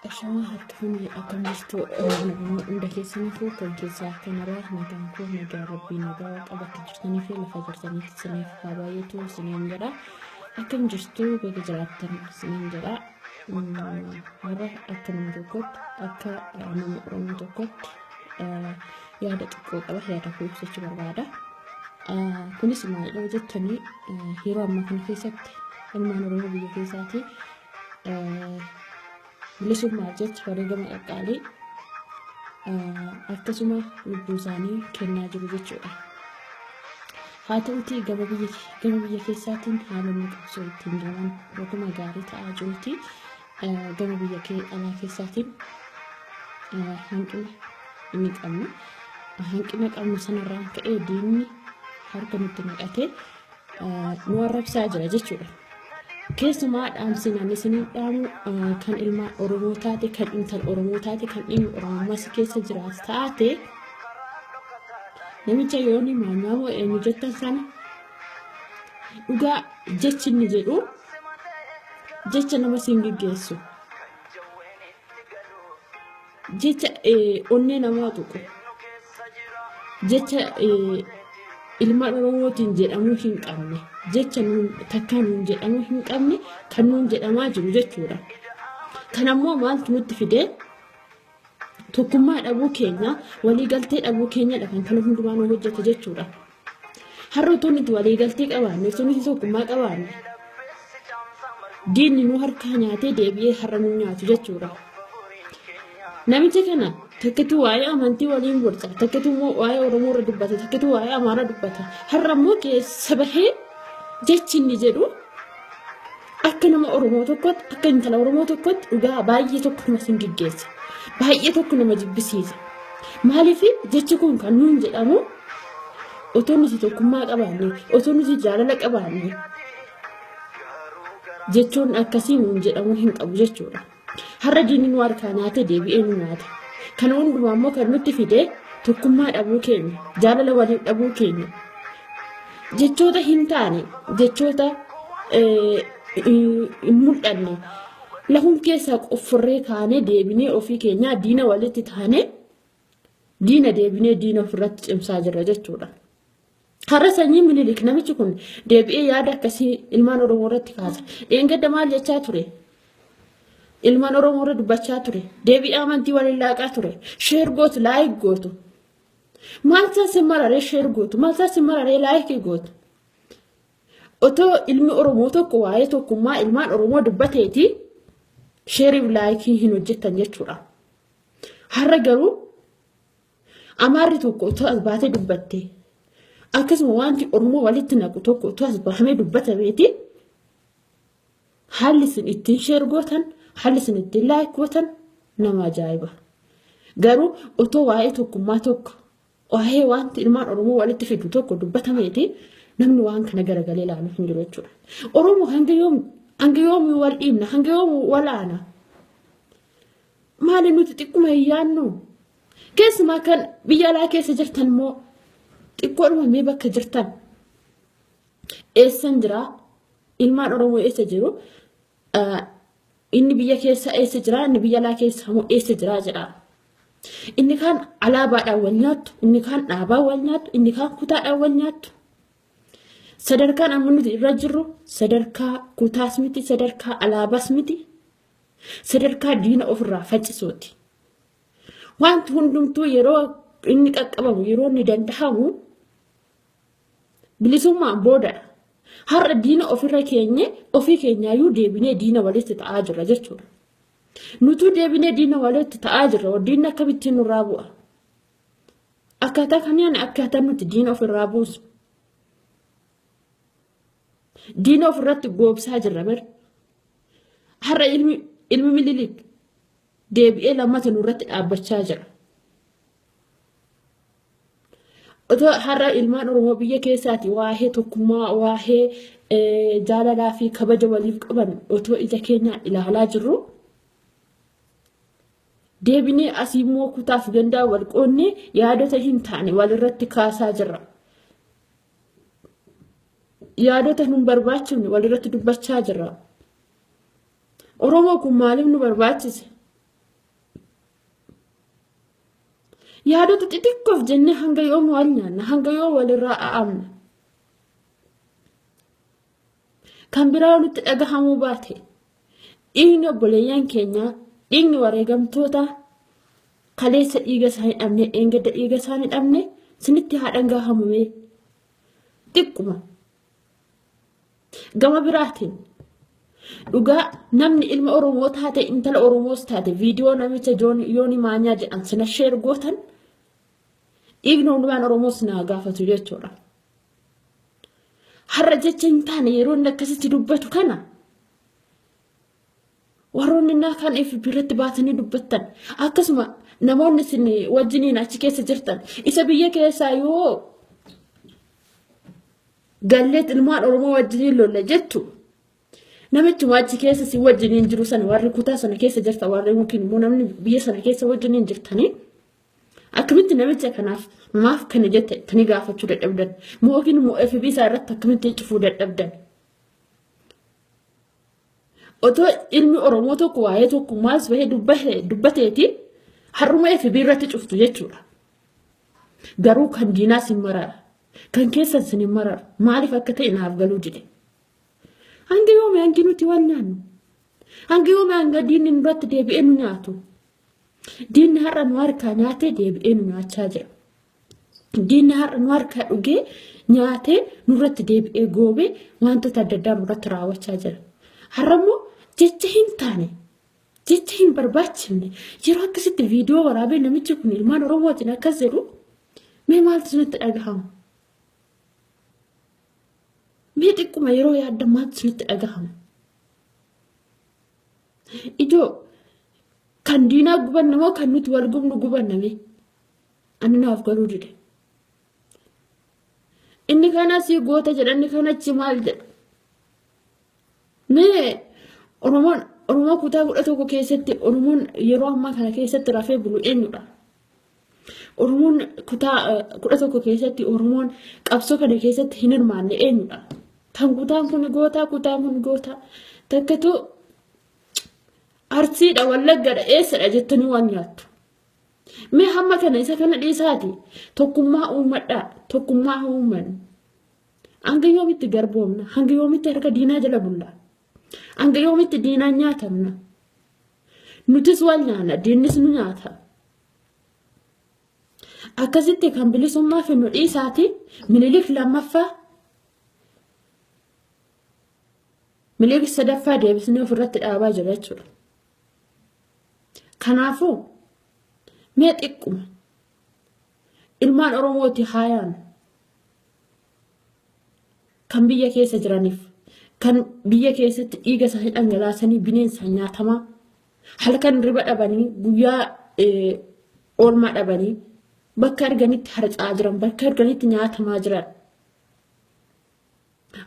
Ashama harkifni akkam jirtu hunda keessaniifuu kan keessaa kanarraa nagaan koo nagaa rabbii nagaa waaqa bakka jirtanii fi lafa jirtaniitti isiniif haa baay'atu isiniin jedha. Akkam jirtu bakka jiraattan isiniin jedha. Har'a akka nama tokkotti akka nama Oromoo tokkotti yaada xiqqoo qaba yaada koo ibsachuu barbaada. Kunis maalidha jettanii yeroo ammaa kana keessatti ilmaan Oromoo biyya keessaati bilisummaa jecha wareegama qaqqaalii akkasuma lubbuu isaanii kennaa jiru jechuudha. Haa ta'uutii gama biyya keessaatiin haalonni qabsoo ittiin deeman akkuma gaarii ta'aa jirutti gama biyya alaa keessaatiin hanqina inni qabnu. Hanqina qabnu sanarraan ka'ee diinni harka nutti naqatee nu arrabsaa jira jechuudha. Keessumaa dhaamsinaan isinii dhaamu kan ilmaan Oromoo taate kan intal Oromoo taate kan dhimmi Oromummaas keessa jiraatu taate namicha yooni maamaamoo eenyu jettan sana dhugaa jechi inni jedhu jecha nama siin geggeessu jecha onnee namaa tuqu jecha ilmaan Oromootiin jedhamu hin qabne jecha takkaan nuun jedhamu hin qabne kan nuun jedhamaa jiru jechuudha. Kan ammoo maaltu nutti fidee tokkummaa dhabuu keenya waliigaltee dhabuu keenyadha kan kana hundumaa nu hojjete jechuudha. Har'a utuu nuti waliigaltee qabaanne utuu nuti tokkummaa qabaanne diinni nu harkaa nyaatee deebi'ee har'a nu nyaatu jechuudha. Namicha kana takkitu waa'ee amantii waliin gorsa takkitu immoo waa'ee Oromoo irra dubbata takkitu waa'ee Amaaraa dubbata har'a immoo keessa bahee jechi inni jedhu akka nama Oromoo tokkotti akka intala Oromoo tokkotti dhugaa baay'ee tokko nama siin geggeessa baay'ee tokko nama jibbisiisa. Maaliif jechi kun kan nuun jedhamu otoo nuti tokkummaa qabaanne otoo nuti jaalala qabaanne jechuun akkasii nuun jedhamu hin qabu jechuudha. Har'a diinni nu harkaa nyaate deebi'ee nu nyaata. Kana hundumaa immoo kan nutti fidee tokkummaa dhabuu keenya jaalala waliif dhabuu keenya jechoota hin taane jechoota hin mul'anne lafuun keessaa qoffurree kaanee deebinee ofii keenyaa diina walitti taanee diina deebinee diina ofirratti cimsaa jirra jechuudha. Har'a sanyii Minilik namichi kun deebi'ee yaada akkasii ilmaan Oromoo irratti kaasa. Dheengadda maal jechaa ture? Ilmaan Oromoo irra dubbachaa ture. Deebi'ee amantii waliin laaqaa ture. Sheer gootu laayik gootu. Maalsaa simmararee sheer gootu? Maalsaa simmararee laayik gootu? Otoo ilmi Oromoo tokko waa'ee tokkummaa ilmaan Oromoo dubbateeti sheeriif laayikii hin hojjettan jechuudha. Har'a garuu Amaarri tokko otoo as baatee dubbatte akkasuma wanti Oromoo walitti naqu tokko otoo as bahamee dubbatameeti haalli isin ittiin sheer gootan haalli isin ittiin laayik gootan nama ajaa'iba. Garuu otoo waa'ee tokkummaa tokko waa'ee wanti ilmaan Oromoo walitti fidu tokko dubbatameeti namni waan kana garagalee ilaalu hin jiru jechuudha. Oromoo hanga yoomii wal dhiibna hanga yoomii wal aana. Maali nuti xiqquma hin yaannu? Keessumaa kan biyya alaa keessa jirtan immoo xiqqoodhuma mee bakka jirtan eessan jira ilmaan Oromoo eessa jiru inni biyya keessa eessa jira inni biyya alaa keessa immoo eessa jira jedha. Inni kaan alaabaadhaan wal nyaattu inni kaan dhaabaa wal nyaattu inni kaan kutaadhaan wal nyaattu. Sadarkaan amma nuti irra jirru sadarkaa kutaas miti sadarkaa alaabaas miti sadarkaa diina ofirraa faccisuuti. Wanti hundumtuu yeroo inni qaqqabamu yeroo inni danda'amu bilisummaan boodadha. Har'a diina ofirra keenye ofii keenyaayyuu deebinee diina walitti ta'aa jirra jechuudha. Nutuu deebinee diina walitti ta'aa jirra diinni akkamittiin nurraa bu'a. akkaataa kanaan akkaataa nuti diina ofirraa buusu. Diina ofirratti goobsaa jirra bar. Har'a ilmi Minilik deebi'ee lammata nurratti dhaabbachaa jira. Otoo har'a ilmaan Oromoo biyya keessaati waa'ee tokkummaa, waa'ee jaalalaa fi kabaja waliif qaban otoo ija keenyaan ilaalaa jirru. Deebinee asii immoo kutaaf gandaa wal qoonnee yaadota hin taane walirratti kaasaa jirra. Yaadota nun barbaachifne walirratti dubbachaa jirra. Oromoo kun maaliif nu barbaachise? Yaadota xixiqqoof jennee hanga yoom wal nyaanna, hanga yoom walirraa a'amna. Kan biraa nutti dhagahamuu baate dhiigni obboleeyyan keenyaa, dhiigni wareegamtoota kaleessa dhiiga isaanii dhabne, eengadda dhiiga isaanii dhabne sinitti haa dhagahamuu xiqquma. Gama biraatiin dhugaa namni ilma Oromoo taate, intala Oromoos taate viidiyoo namicha Yoonii Maanyaa jedhan sina sheer gootan dhiigni hundumaan Oromoos naa gaafatu jechuudha. Har'a jecha hin taane yeroo inni akkasitti dubbatu kana warroonni naa kan biratti baatanii dubbattan akkasuma namoonni isin wajjiniin achi keessa jirtan isa biyya keessaa yoo galleet ilmaan Oromoo wajjiniin lolla jettu namichi achi keessa si wajjiniin jiru sana warri kutaa sana keessa jirta warri yookiin immoo namni biyya sana keessa wajjiniin jirtanii akkamitti namicha kanaaf maaf kana jette tani gaafachuu dadhabdan mookin immoo FB isaa irratti akkamitti cufuu dadhabdan. Otoo ilmi Oromoo tokko waa'ee tokko maas bahee dubbateeti har'uma FB irratti cuftu jechuudha. Garuu kan diinaa sin marara, kan keessan sin marara maaliif akka ta'e naaf galuu dide. Hanga yoomii hangi nuti wal nyaannu, hanga yoomii hanga diinni nurratti deebi'ee nu nyaatu. Diinni har'a nu harkaa nyaatee deebi'ee nu nyaachaa jira. Diinni har'a nu harkaa dhugee nyaatee nurratti deebi'ee goobee wantoota adda addaa nurratti raawwachaa jira. Har'a immoo jecha hin taane, jecha hin barbaachifne yeroo akkasitti viidiyoo waraabee namichi kun ilmaan Oromootiin akkas jedhu mee maaltu isinitti dhagahama? Mee xiqquma yeroo yaadda maaltu isinitti dhagahama? Ijoo kan diinaa gubanna moo kan nuti wal gubnu gubanname? Ani naaf galuu dide. Inni kanas goota jedha, inni kanachi maal jedha? Mee Oromoo kutaa 11 keessatti Oromoon yeroo ammaa kana keessatti rafee bulu eenyudha? Oromoon kutaa 11 keessatti Oromoon qabsoo kana keessatti hin hirmaanne eenyudha? Kan kutaan kun goota, kutaan kun goota. Takkatu Arsiidha Wallaggadha eessadha jettanii waan nyaattu. Mee hamma kana isa kana dhiisaati tokkummaa uummadhaa, tokkummaa uummanni. Hanga yoomitti garboomna, hanga yoomitti harka diinaa jala bulla. Hanga yoomitti diinaan nyaatamna. Nutis wal nyaanna, diinnis nu nyaata. Akkasitti kan bilisummaa fi nu dhiisaati Minilik lammaffaa, Minilik sadaffaa deebisnee ofirratti dhaabaa jira jechuudha. Kanaafuu mee xiqquma ilmaan Oromooti haayaan kan biyya keessa jiraniif, kan biyya keessatti dhiiga isaanii dhangalaasanii bineensaan nyaatamaa halkan riba dhabanii guyyaa oolmaa dhabanii bakka arganitti harcaa jiran, bakka arganitti nyaatamaa jiran.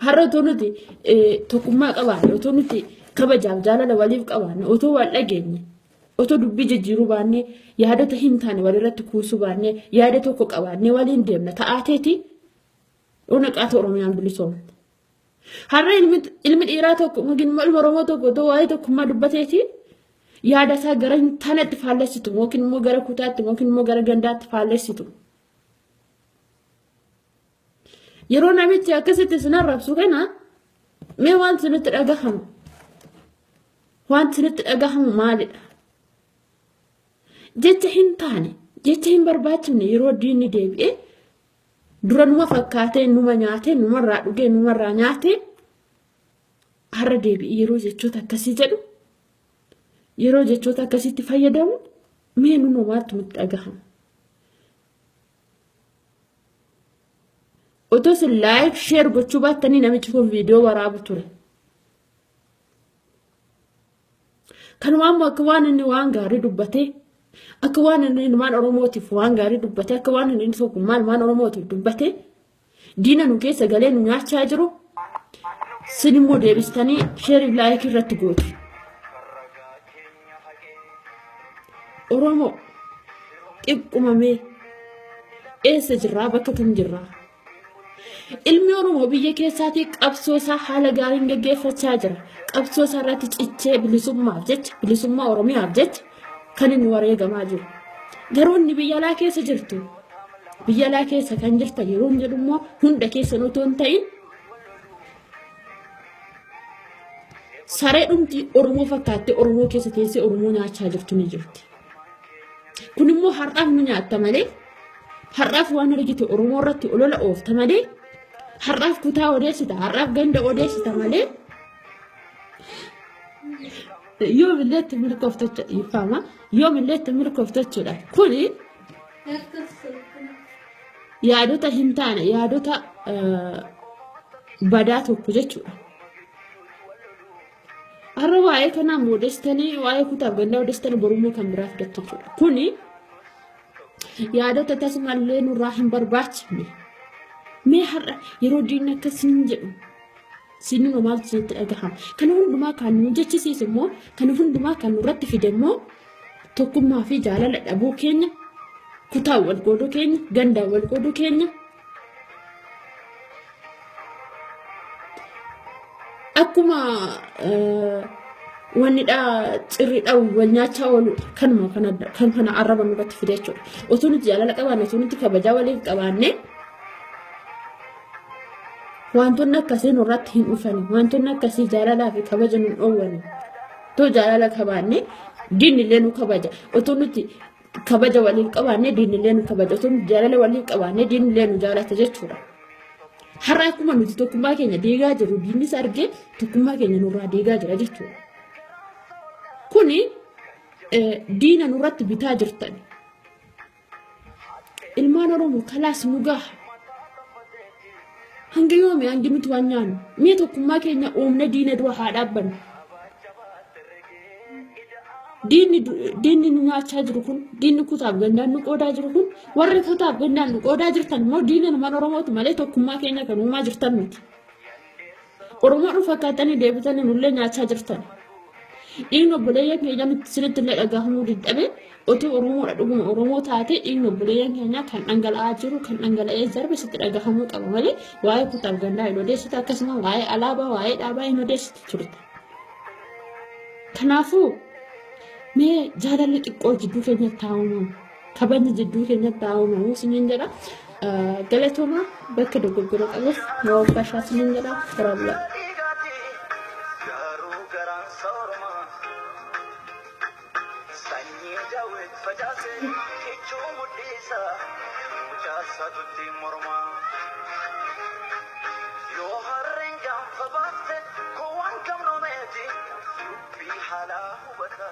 Har'a otoo nuti tokkummaa qabaanne, otoo nuti kabajaaf jaalala waliif qabaanne, otoo wal dhageenye, otoo dubbii jijjiiruu baannee yaadota hin taane walirratti kuusuu baannee yaada tokko qabaannee waliin deemna ta'aateeti dhonaqaata Oromiyaan bilisoomne. Har'a ilmi dhiiraa tokko yookiin ilma Oromoo tokko otoo waa'ee tokkummaa dubbateeti yaada isaa gara hin taanetti faallessitu yookiin immoo gara kutaatti yookiin immoo gara gandaatti faallessitu. Yeroo namichi akkasitti isin arrabsu kana mee waan isinitti dhagahamu? Waan isinitti dhagahamu maalidha? Jecha hin taane, jecha hin barbaachifne yeroo diinni deebi'ee dura numa fakkaatee numa nyaatee numarraa dhugee numarraa nyaatee har'a deebi'ee yeroo jechoota akkasii jedhu, yeroo jechoota akkasitti fayyadamu mee numaatti nutti dhagahama? otoo sin like share gochuu baattanii namichi kun viidiyoo waraabu ture. Kanumaan akka waan inni waan gaarii dubbatee akka waan inni ilmaan Oromootiif waan gaarii dubbatee akka waan inni tokkummaa ilmaan Oromootiif dubbatee diina nu keessa galee nu nyaachaa jiru sin immoo deebistanii share like irratti gootu. Oromoo xiqqumamee eessa jirraa bakka kam jirraa? Ilmi Oromoo biyya keessaatii qabsoo isaa haala gaariin gaggeeffachaa jira. Qabsoo isaa irratti cichee bilisummaaf jecha bilisummaa Oromiyaaf jecha kan inni wareegamaa jiru. Garuu inni biyya alaa keessa jirtu biyya alaa keessa kan jirta yeroo jedhu immoo hunda keessa otoo hin ta'in saree dhumti Oromoo fakkaattee Oromoo keessa teessee Oromoo nyaachaa jirtu ni jirti. Kun immoo har'aaf nu nyaatta malee har'aaf waan argite Oromoo irratti olola oofta malee har'aaf kutaa odeessita har'aaf ganda odeessita malee yoo milleetti milkooftacha ifama yoo milleetti milkooftachuudha. Kuni yaadota hin taane yaadota badaa tokko jechuudha. Har'a waa'ee kanaa moodestanii waa'ee kutaaf ganda odeessitanii borummoo kan biraa fudhatu jechuudha. Kuni yaadota tasumallee nurraa hin barbaachifne. Mee har'a yeroo diinni akkasiin jedhu sinin maaltu sitti dhagahama. Kana hundumaa kan nu jechisiisu immoo kana hundumaa kan nurratti fide immoo tokkummaa fi jaalala dhabuu keenya kutaa wal qooduu keenya gandaa wal qooduu keenya akkuma wanni cirriidha wal nyaachaa oolu kanuma kan kana arraba nurratti fide jechuudha. Otoo nuti jaalala qabaanne otoo nuti kabajaa waliif qabaanne wantoonni akkasii nurratti hin dhufani. Wantoonni akkasii jaalalaa fi kabaja nu dhoowwani. Too jaalala qabaanne diinni illee nu kabaja. Otoo nuti kabaja waliif qabaanne diinni illee nu kabaja. Otoo nuti jaalala waliif qabaanne diinni illee nu jaalata jechuudha. Har'a akkuma nuti tokkummaa keenya deegaa jiru diinnis argee tokkummaa keenya nurraa deegaa jira jechuudha. Kuni diina nurratti bitaa jirtan. Ilmaan Oromoo kalaas nu gaha. Hanga yoomi hangi nuti waan nyaannu mee tokkummaa keenya uumne diina dura haa dhaabbannu. Diinni nu nyaachaa jiru kun diinni kutaaf gandaan nu qoodaa jiru kun warri kutaaf gandaan nu qoodaa jirtan immoo diina ilmaan Oromooti malee tokkummaa keenya kan uumaa jirtan miti. Oromoo dhufa fakkaatanii deebitanii nullee nyaachaa jirtan. Dhiigni obboleeyyan keenya sinitti illee dhagahamuu dadhabe otoo Oromoodha dhuguma Oromoo taate dhiigni obboleeyyan keenya kan dhangala'aa jiru kan dhangala'ee darbe sitti dhagahamuu qaba malee waa'ee kutaaf gandaa hin odeessite akkasuma waa'ee alaabaa waa'ee dhaabaa hin odeessite turte. Kanaafuu mee jaalalli xiqqoo jidduu keenyatti taa'umamu kabajni jidduu keenyatti taa'umamu siniin jedha. Galatooma bakka dogoggora qabuuf yoo bashaa siniin jedha firaabula. Yo harren jam fabate ko wan kam no meti bi hala hubata